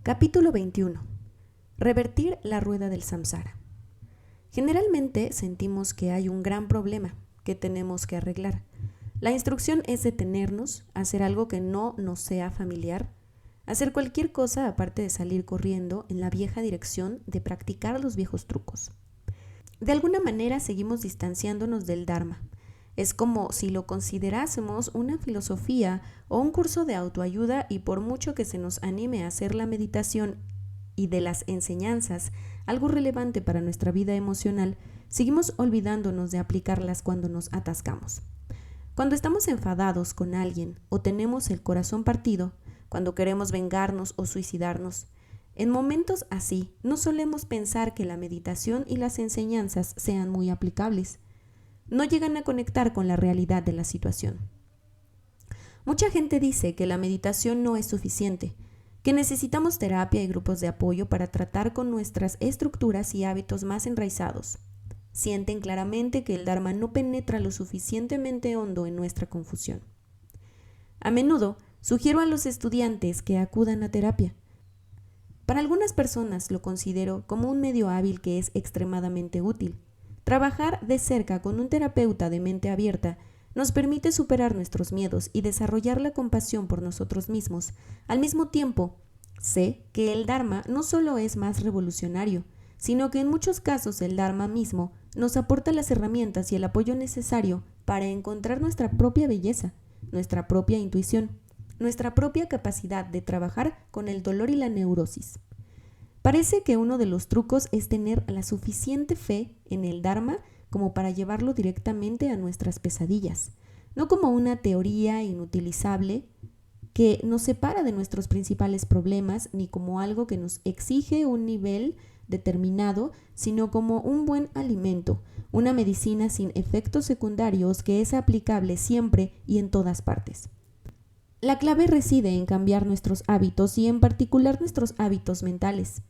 Capítulo 21. Revertir la rueda del samsara. Generalmente sentimos que hay un gran problema que tenemos que arreglar. La instrucción es detenernos, hacer algo que no nos sea familiar, hacer cualquier cosa aparte de salir corriendo en la vieja dirección de practicar los viejos trucos. De alguna manera seguimos distanciándonos del Dharma. Es como si lo considerásemos una filosofía o un curso de autoayuda, y por mucho que se nos anime a hacer la meditación y de las enseñanzas algo relevante para nuestra vida emocional, seguimos olvidándonos de aplicarlas cuando nos atascamos. Cuando estamos enfadados con alguien o tenemos el corazón partido, cuando queremos vengarnos o suicidarnos, en momentos así no solemos pensar que la meditación y las enseñanzas sean muy aplicables. No llegan a conectar con la realidad de la situación. Mucha gente dice que la meditación no es suficiente, que necesitamos terapia y grupos de apoyo para tratar con nuestras estructuras y hábitos más enraizados. Sienten claramente que el Dharma no penetra lo suficientemente hondo en nuestra confusión. A menudo sugiero a los estudiantes que acudan a terapia. Para algunas personas lo considero como un medio hábil que es extremadamente útil. Trabajar de cerca con un terapeuta de mente abierta nos permite superar nuestros miedos y desarrollar la compasión por nosotros mismos. Al mismo tiempo, sé que el Dharma no solo es más revolucionario, sino que en muchos casos el Dharma mismo nos aporta las herramientas y el apoyo necesario para encontrar nuestra propia belleza, nuestra propia intuición, nuestra propia capacidad de trabajar con el dolor y la neurosis. Parece que uno de los trucos es tener la suficiente fe en el Dharma como para llevarlo directamente a nuestras pesadillas, no como una teoría inutilizable que nos separa de nuestros principales problemas, ni como algo que nos exige un nivel determinado, sino como un buen alimento, una medicina sin efectos secundarios que es aplicable siempre y en todas partes. La clave reside en cambiar nuestros hábitos y en particular nuestros hábitos mentales.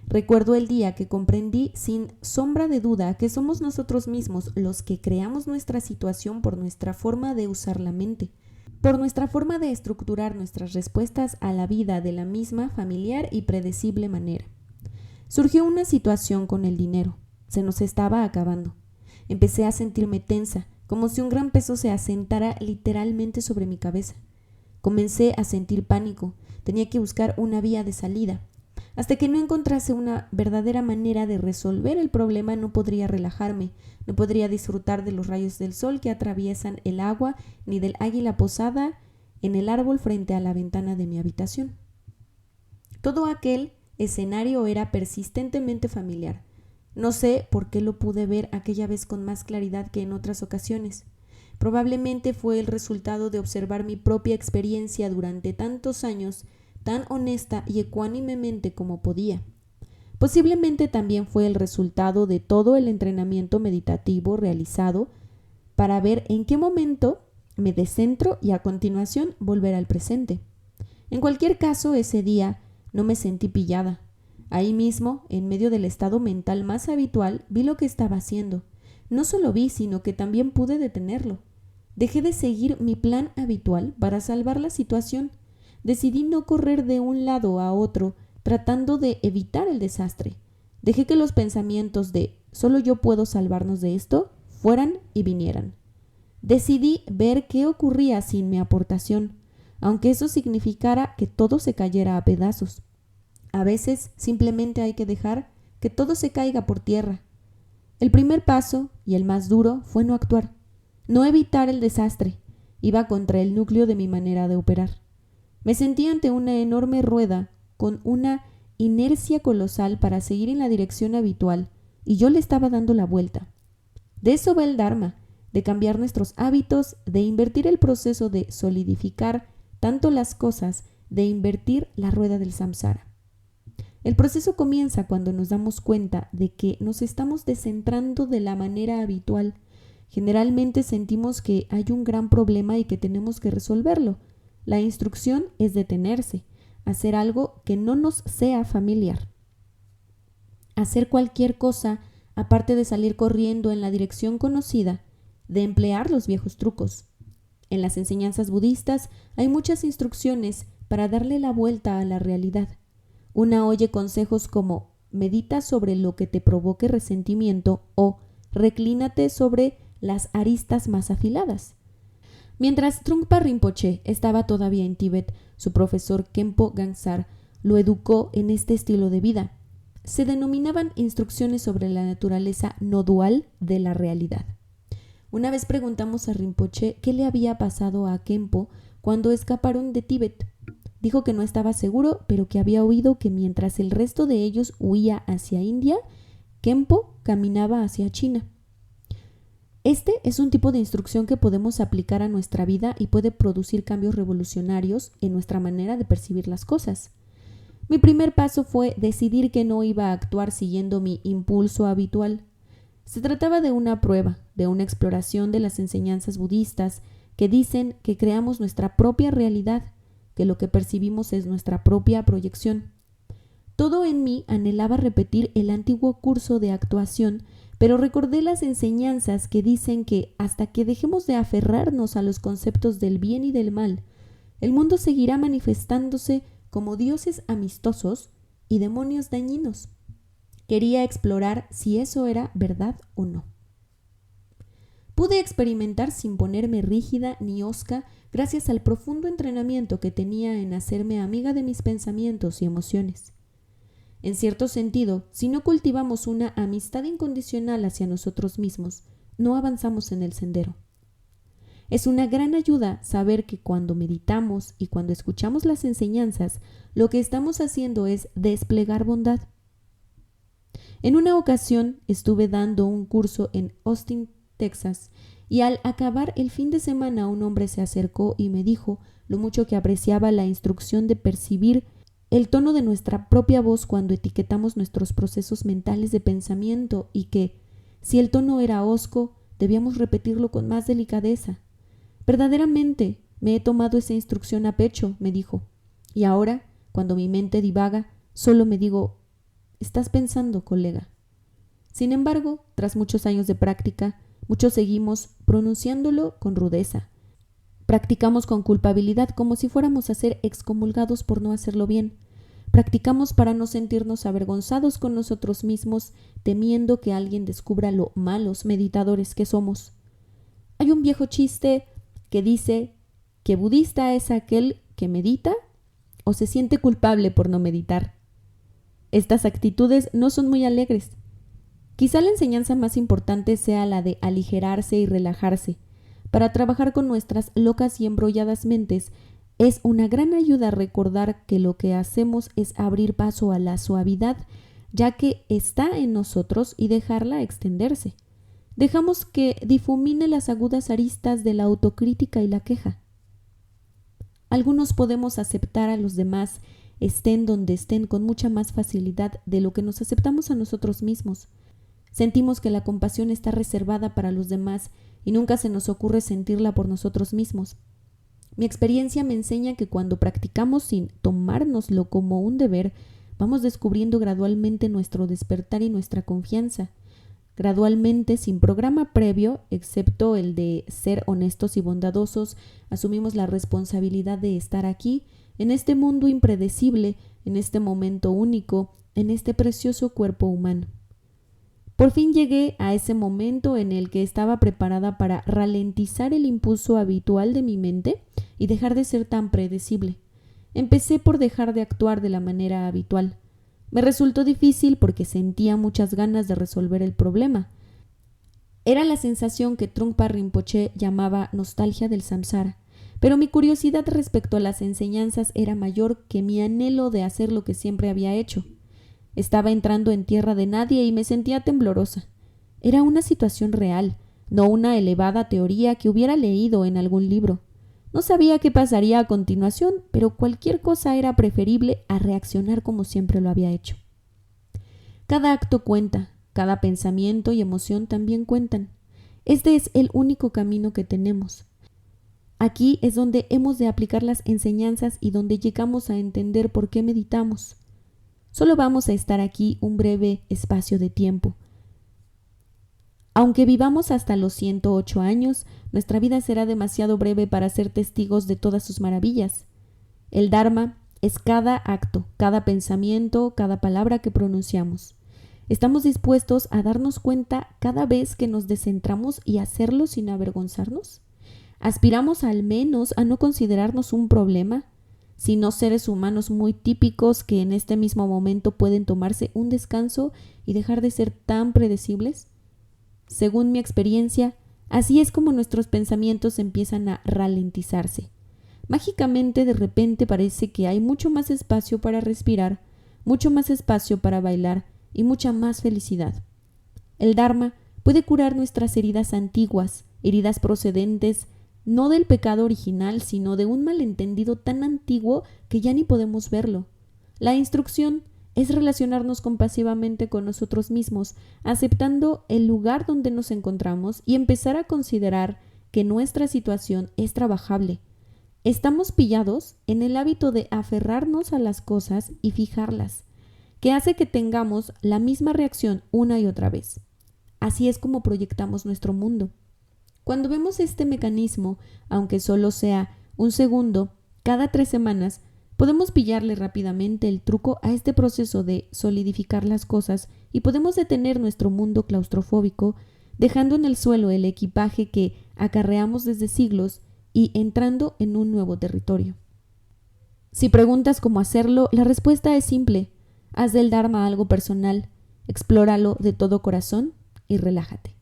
Recuerdo el día que comprendí sin sombra de duda que somos nosotros mismos los que creamos nuestra situación por nuestra forma de usar la mente, por nuestra forma de estructurar nuestras respuestas a la vida de la misma familiar y predecible manera. Surgió una situación con el dinero. Se nos estaba acabando. Empecé a sentirme tensa, como si un gran peso se asentara literalmente sobre mi cabeza. Comencé a sentir pánico. Tenía que buscar una vía de salida. Hasta que no encontrase una verdadera manera de resolver el problema, no podría relajarme, no podría disfrutar de los rayos del sol que atraviesan el agua, ni del águila posada en el árbol frente a la ventana de mi habitación. Todo aquel escenario era persistentemente familiar. No sé por qué lo pude ver aquella vez con más claridad que en otras ocasiones. Probablemente fue el resultado de observar mi propia experiencia durante tantos años, tan honesta y ecuánimemente como podía. Posiblemente también fue el resultado de todo el entrenamiento meditativo realizado para ver en qué momento me descentro y a continuación volver al presente. En cualquier caso, ese día no me sentí pillada. Ahí mismo, en medio del estado mental más habitual, vi lo que estaba haciendo. No solo vi, sino que también pude detenerlo. Dejé de seguir mi plan habitual para salvar la situación. Decidí no correr de un lado a otro tratando de evitar el desastre. Dejé que los pensamientos de «solo yo puedo salvarnos de esto» fueran y vinieran. Decidí ver qué ocurría sin mi aportación, aunque eso significara que todo se cayera a pedazos. A veces simplemente hay que dejar que todo se caiga por tierra. El primer paso, y el más duro, fue no actuar, no evitar el desastre. Iba contra el núcleo de mi manera de operar. Me sentí ante una enorme rueda con una inercia colosal para seguir en la dirección habitual, y yo le estaba dando la vuelta. De eso va el Dharma, de cambiar nuestros hábitos, de invertir el proceso de solidificar tanto las cosas, de invertir la rueda del samsara. El proceso comienza cuando nos damos cuenta de que nos estamos descentrando de la manera habitual. Generalmente sentimos que hay un gran problema y que tenemos que resolverlo. La instrucción es detenerse, hacer algo que no nos sea familiar. Hacer cualquier cosa aparte de salir corriendo en la dirección conocida, de emplear los viejos trucos. En las enseñanzas budistas hay muchas instrucciones para darle la vuelta a la realidad. Una oye consejos como medita sobre lo que te provoque resentimiento o reclínate sobre las aristas más afiladas. Mientras Trungpa Rinpoche estaba todavía en Tíbet, su profesor Khenpo Gangsar lo educó en este estilo de vida. Se denominaban instrucciones sobre la naturaleza no dual de la realidad. Una vez preguntamos a Rinpoche qué le había pasado a Khenpo cuando escaparon de Tíbet. Dijo que no estaba seguro, pero que había oído que mientras el resto de ellos huía hacia India, Khenpo caminaba hacia China. Este es un tipo de instrucción que podemos aplicar a nuestra vida y puede producir cambios revolucionarios en nuestra manera de percibir las cosas. Mi primer paso fue decidir que no iba a actuar siguiendo mi impulso habitual. Se trataba de una prueba, de una exploración de las enseñanzas budistas que dicen que creamos nuestra propia realidad, que lo que percibimos es nuestra propia proyección. Todo en mí anhelaba repetir el antiguo curso de actuación, pero recordé las enseñanzas que dicen que hasta que dejemos de aferrarnos a los conceptos del bien y del mal, el mundo seguirá manifestándose como dioses amistosos y demonios dañinos. Quería explorar si eso era verdad o no. Pude experimentar sin ponerme rígida ni hosca gracias al profundo entrenamiento que tenía en hacerme amiga de mis pensamientos y emociones. En cierto sentido, si no cultivamos una amistad incondicional hacia nosotros mismos, no avanzamos en el sendero. Es una gran ayuda saber que cuando meditamos y cuando escuchamos las enseñanzas, lo que estamos haciendo es desplegar bondad. En una ocasión estuve dando un curso en Austin, Texas, y al acabar el fin de semana un hombre se acercó y me dijo lo mucho que apreciaba la instrucción de percibir el tono de nuestra propia voz cuando etiquetamos nuestros procesos mentales de pensamiento y que, si el tono era hosco, debíamos repetirlo con más delicadeza. Verdaderamente me he tomado esa instrucción a pecho, me dijo, y ahora, cuando mi mente divaga, solo me digo, estás pensando, colega. Sin embargo, tras muchos años de práctica, muchos seguimos pronunciándolo con rudeza. Practicamos con culpabilidad como si fuéramos a ser excomulgados por no hacerlo bien. Practicamos para no sentirnos avergonzados con nosotros mismos, temiendo que alguien descubra lo malos meditadores que somos. Hay un viejo chiste que dice que budista es aquel que medita o se siente culpable por no meditar. Estas actitudes no son muy alegres. Quizá la enseñanza más importante sea la de aligerarse y relajarse. Para trabajar con nuestras locas y embrolladas mentes, es una gran ayuda recordar que lo que hacemos es abrir paso a la suavidad, ya que está en nosotros, y dejarla extenderse. Dejamos que difumine las agudas aristas de la autocrítica y la queja. Algunos podemos aceptar a los demás, estén donde estén, con mucha más facilidad de lo que nos aceptamos a nosotros mismos. Sentimos que la compasión está reservada para los demás y nunca se nos ocurre sentirla por nosotros mismos. Mi experiencia me enseña que cuando practicamos sin tomárnoslo como un deber, vamos descubriendo gradualmente nuestro despertar y nuestra confianza. Gradualmente, sin programa previo, excepto el de ser honestos y bondadosos, asumimos la responsabilidad de estar aquí, en este mundo impredecible, en este momento único, en este precioso cuerpo humano. Por fin llegué a ese momento en el que estaba preparada para ralentizar el impulso habitual de mi mente y dejar de ser tan predecible. Empecé por dejar de actuar de la manera habitual. Me resultó difícil porque sentía muchas ganas de resolver el problema. Era la sensación que Trungpa Rinpoche llamaba nostalgia del samsara, pero mi curiosidad respecto a las enseñanzas era mayor que mi anhelo de hacer lo que siempre había hecho. Estaba entrando en tierra de nadie y me sentía temblorosa. Era una situación real, no una elevada teoría que hubiera leído en algún libro. No sabía qué pasaría a continuación, pero cualquier cosa era preferible a reaccionar como siempre lo había hecho. Cada acto cuenta, cada pensamiento y emoción también cuentan. Este es el único camino que tenemos. Aquí es donde hemos de aplicar las enseñanzas y donde llegamos a entender por qué meditamos. Solo vamos a estar aquí un breve espacio de tiempo. Aunque vivamos hasta los 108 años, nuestra vida será demasiado breve para ser testigos de todas sus maravillas. El Dharma, es cada acto, cada pensamiento, cada palabra que pronunciamos. ¿Estamos dispuestos a darnos cuenta cada vez que nos descentramos y hacerlo sin avergonzarnos? ¿Aspiramos al menos a no considerarnos un problema, sino seres humanos muy típicos que en este mismo momento pueden tomarse un descanso y dejar de ser tan predecibles? Según mi experiencia, así es como nuestros pensamientos empiezan a ralentizarse. Mágicamente, de repente parece que hay mucho más espacio para respirar, mucho más espacio para bailar y mucha más felicidad. El Dharma puede curar nuestras heridas antiguas, heridas procedentes no del pecado original, sino de un malentendido tan antiguo que ya ni podemos verlo. La instrucción es relacionarnos compasivamente con nosotros mismos, aceptando el lugar donde nos encontramos y empezar a considerar que nuestra situación es trabajable. Estamos pillados en el hábito de aferrarnos a las cosas y fijarlas, que hace que tengamos la misma reacción una y otra vez. Así es como proyectamos nuestro mundo. Cuando vemos este mecanismo, aunque solo sea un segundo, cada 3 semanas, podemos pillarle rápidamente el truco a este proceso de solidificar las cosas y podemos detener nuestro mundo claustrofóbico, dejando en el suelo el equipaje que acarreamos desde siglos y entrando en un nuevo territorio. Si preguntas cómo hacerlo, la respuesta es simple. Haz del Dharma algo personal, explóralo de todo corazón y relájate.